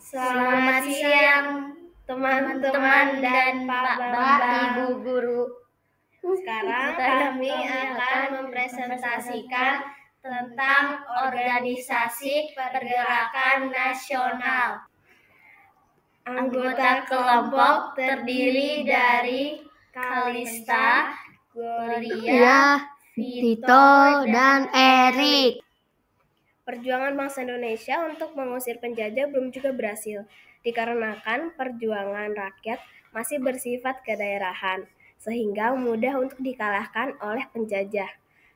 Selamat siang teman-teman dan Pak Bambang, Ibu Guru. Sekarang kami akan mempresentasikan tentang organisasi pergerakan nasional. Anggota kelompok terdiri dari Kalista, Gloria, Tito, dan Erik. Perjuangan bangsa Indonesia untuk mengusir penjajah belum juga berhasil, dikarenakan perjuangan rakyat masih bersifat kedaerahan, sehingga mudah untuk dikalahkan oleh penjajah.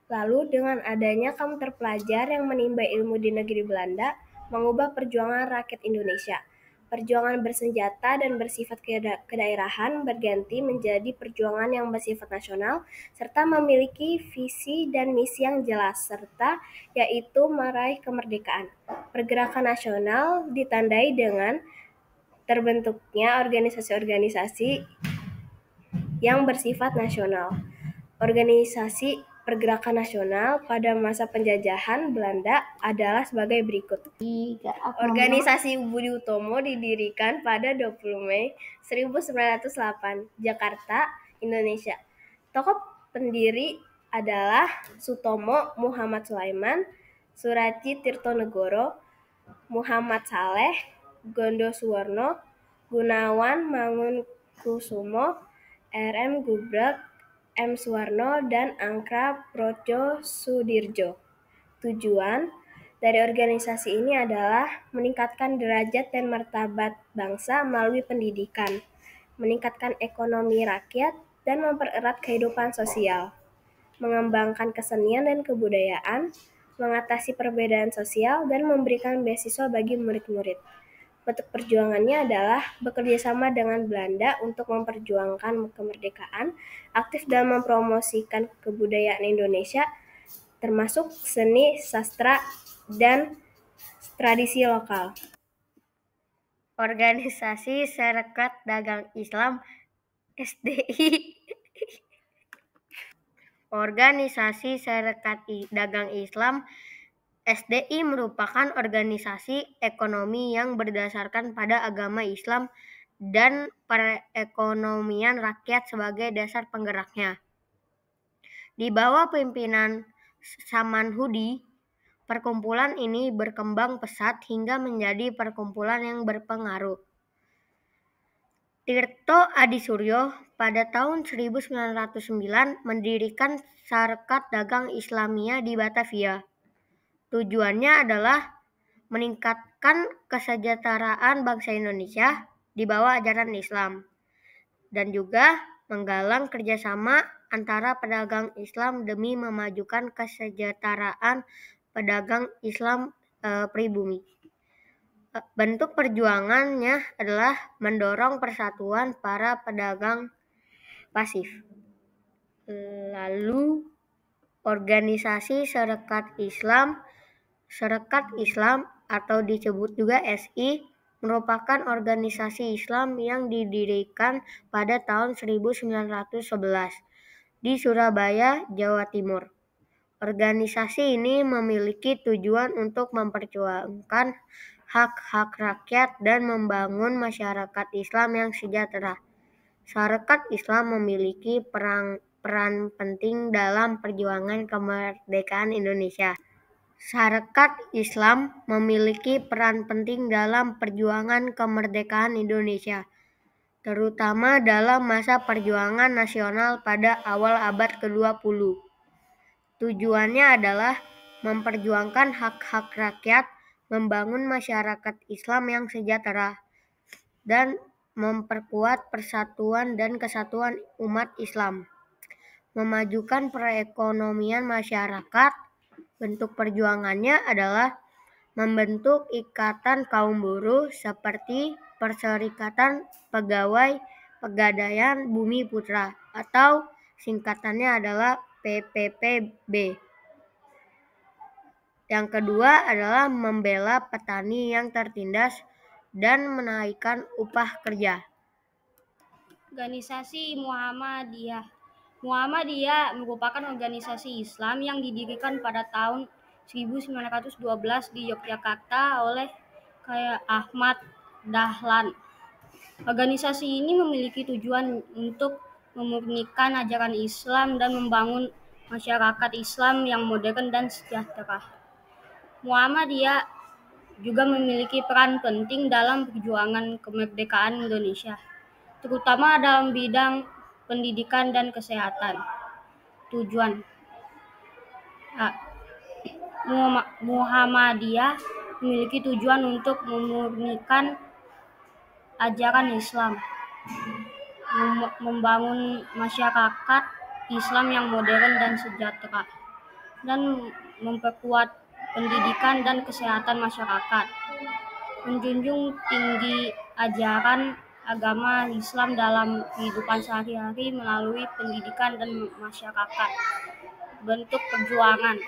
Lalu dengan adanya kaum terpelajar yang menimba ilmu di negeri Belanda, mengubah perjuangan rakyat Indonesia. Perjuangan bersenjata dan bersifat kedaerahan berganti menjadi perjuangan yang bersifat nasional, serta memiliki visi dan misi yang jelas, serta yaitu meraih kemerdekaan. Pergerakan nasional ditandai dengan terbentuknya organisasi-organisasi yang bersifat nasional. Organisasi pergerakan nasional pada masa penjajahan Belanda adalah sebagai berikut. Organisasi Budi Utomo didirikan pada 20 Mei 1908, Jakarta, Indonesia. Tokoh pendiri adalah Sutomo Muhammad Sulaiman, Surati Tirtonegoro, Muhammad Saleh, Gondo Suwarno, Gunawan Mangunkusumo, R.M. Gubrak, M. Suwarno, dan Angkra Projo Sudirjo. Tujuan dari organisasi ini adalah meningkatkan derajat dan martabat bangsa melalui pendidikan, meningkatkan ekonomi rakyat, dan mempererat kehidupan sosial, mengembangkan kesenian dan kebudayaan, mengatasi perbedaan sosial, dan memberikan beasiswa bagi murid-murid. Bentuk perjuangannya adalah bekerja sama dengan Belanda untuk memperjuangkan kemerdekaan, aktif dalam mempromosikan kebudayaan Indonesia, termasuk seni, sastra, dan tradisi lokal. Organisasi Serikat Dagang Islam (SDI). Organisasi Serikat Dagang Islam (SDI) merupakan organisasi ekonomi yang berdasarkan pada agama Islam dan perekonomian rakyat sebagai dasar penggeraknya. Di bawah pimpinan Samanhudi, perkumpulan ini berkembang pesat hingga menjadi perkumpulan yang berpengaruh. Tirto Adisuryo pada tahun 1909 mendirikan Sarekat Dagang Islamiyah di Batavia. Tujuannya adalah meningkatkan kesejahteraan bangsa Indonesia di bawah ajaran Islam dan juga menggalang kerjasama antara pedagang Islam demi memajukan kesejahteraan pedagang Islam pribumi. Bentuk perjuangannya adalah mendorong persatuan para pedagang pasif. Lalu organisasi Serikat Islam atau disebut juga SI merupakan organisasi Islam yang didirikan pada tahun 1911 di Surabaya, Jawa Timur. Organisasi ini memiliki tujuan untuk memperjuangkan hak-hak rakyat dan membangun masyarakat Islam yang sejahtera. Sarekat Islam memiliki peran penting dalam perjuangan kemerdekaan Indonesia. Sarekat Islam memiliki peran penting dalam perjuangan kemerdekaan Indonesia, terutama dalam masa perjuangan nasional pada awal abad ke-20. Tujuannya adalah memperjuangkan hak-hak rakyat, membangun masyarakat Islam yang sejahtera, dan memperkuat persatuan dan kesatuan umat Islam, memajukan perekonomian masyarakat. Bentuk perjuangannya adalah membentuk ikatan kaum buruh seperti Perserikatan Pegawai Pegadaian Bumi Putra atau singkatannya adalah PPPB. Yang kedua adalah membela petani yang tertindas dan menaikkan upah kerja. Organisasi Muhammadiyah. Muhammadiyah merupakan organisasi Islam yang didirikan pada tahun 1912 di Yogyakarta oleh Kyai Ahmad Dahlan. Organisasi ini memiliki tujuan untuk memurnikan ajaran Islam dan membangun masyarakat Islam yang modern dan sejahtera. Muhammadiyah juga memiliki peran penting dalam perjuangan kemerdekaan Indonesia, terutama dalam bidang pendidikan dan kesehatan. Tujuan Muhammadiyah memiliki tujuan untuk memurnikan ajaran Islam, membangun masyarakat Islam yang modern dan sejahtera, dan memperkuat pendidikan dan kesehatan masyarakat, menjunjung tinggi ajaran agama Islam dalam kehidupan sehari-hari melalui pendidikan dan masyarakat. Bentuk perjuangan: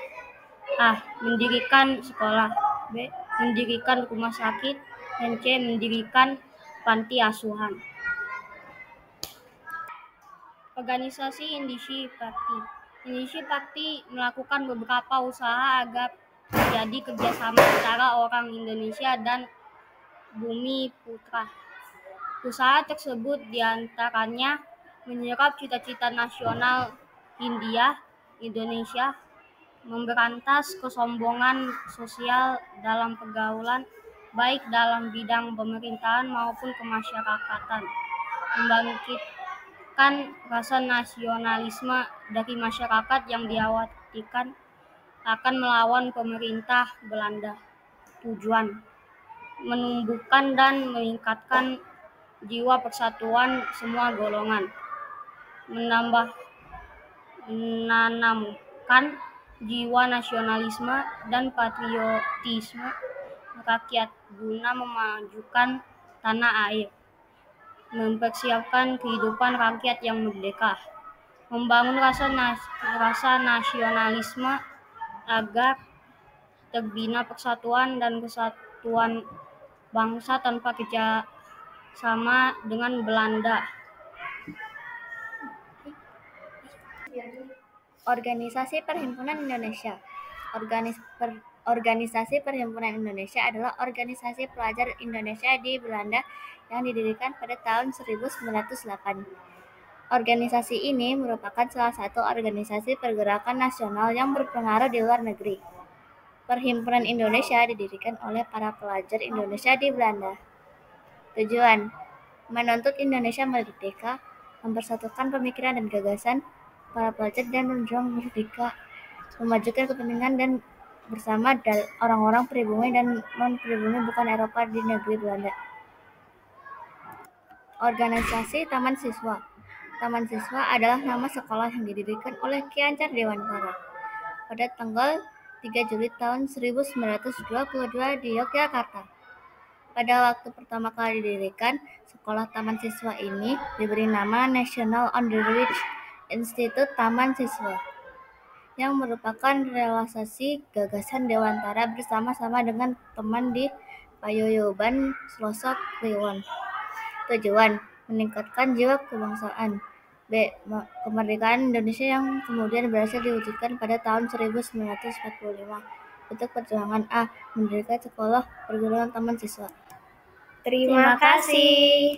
A. Mendirikan sekolah, B. Mendirikan rumah sakit, dan C. Mendirikan panti asuhan. Organisasi Indisi Bakti. Indisi Bakti melakukan beberapa usaha agar terjadi kerjasama antara orang Indonesia dan Bumi Putra. Usaha tersebut diantaranya menyerap cita-cita nasional Indonesia, memberantas kesombongan sosial dalam pergaulan, baik dalam bidang pemerintahan maupun kemasyarakatan, membangkitkan rasa nasionalisme dari masyarakat yang dikhawatirkan akan melawan pemerintah Belanda. Tujuan: menumbuhkan dan meningkatkan jiwa persatuan semua golongan, menanamkan jiwa nasionalisme dan patriotisme rakyat guna memajukan tanah air, mempersiapkan kehidupan rakyat yang merdeka, membangun rasa nasionalisme agar terbina persatuan dan kesatuan bangsa tanpa kerjasama dengan Belanda. Organisasi Perhimpunan Indonesia. Organisasi Perhimpunan Indonesia adalah organisasi pelajar Indonesia di Belanda yang didirikan pada tahun 1908. Organisasi ini merupakan salah satu organisasi pergerakan nasional yang berpengaruh di luar negeri. Perhimpunan Indonesia didirikan oleh para pelajar Indonesia di Belanda. Tujuan: menuntut Indonesia merdeka, mempersatukan pemikiran dan gagasan para pelajar dan berjuang merdeka, memajukan kepentingan dan bersama orang-orang pribumi dan non-pribumi bukan Eropa di negeri Belanda. Organisasi Taman Siswa. Taman Siswa adalah nama sekolah yang didirikan oleh Ki Ancar Dewantara pada tanggal 3 Juli tahun 1922 di Yogyakarta. Pada waktu pertama kali didirikan, sekolah Taman Siswa ini diberi nama National Undergraduate Institute Taman Siswa, yang merupakan realisasi gagasan Dewantara bersama-sama dengan teman di Paguyuban Selosok Kliwon. Tujuan: meningkatkan jiwa kebangsaan. B. Kemerdekaan Indonesia yang kemudian berhasil diwujudkan pada tahun 1945. Untuk perjuangan: A. Mendirikan sekolah perguruan Taman Siswa. Terima kasih.